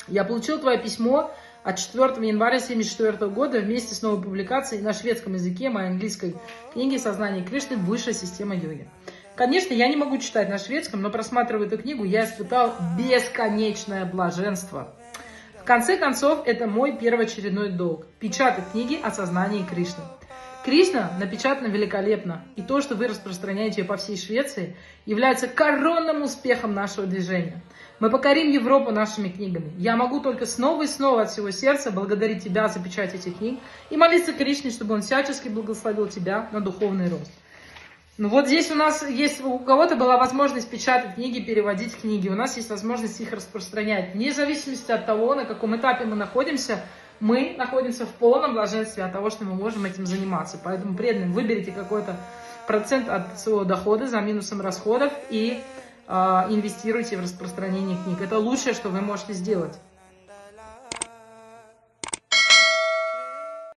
Я получил твое письмо от 4 января 1974 года вместе с новой публикацией на шведском языке моей английской книги «Сознание Кришны. Высшая система йоги». Конечно, я не могу читать на шведском, но просматривая эту книгу, я испытал бесконечное блаженство. В конце концов, это мой первоочередной долг – печатать книги о сознании Кришны. Кришна напечатана великолепно, и то, что вы распространяете ее по всей Швеции, является коронным успехом нашего движения. Мы покорим Европу нашими книгами. Я могу только снова и снова от всего сердца благодарить тебя за печать этих книг и молиться Кришне, чтобы он всячески благословил тебя на духовный рост. Ну вот здесь у нас есть, у кого-то была возможность печатать книги, переводить книги, у нас есть возможность их распространять. Вне зависимости от того, на каком этапе мы находимся в полном блаженстве от того, что мы можем этим заниматься. Поэтому преданным выберите какой-то процент от своего дохода за минусом расходов и инвестируйте в распространение книг. Это лучшее, что вы можете сделать.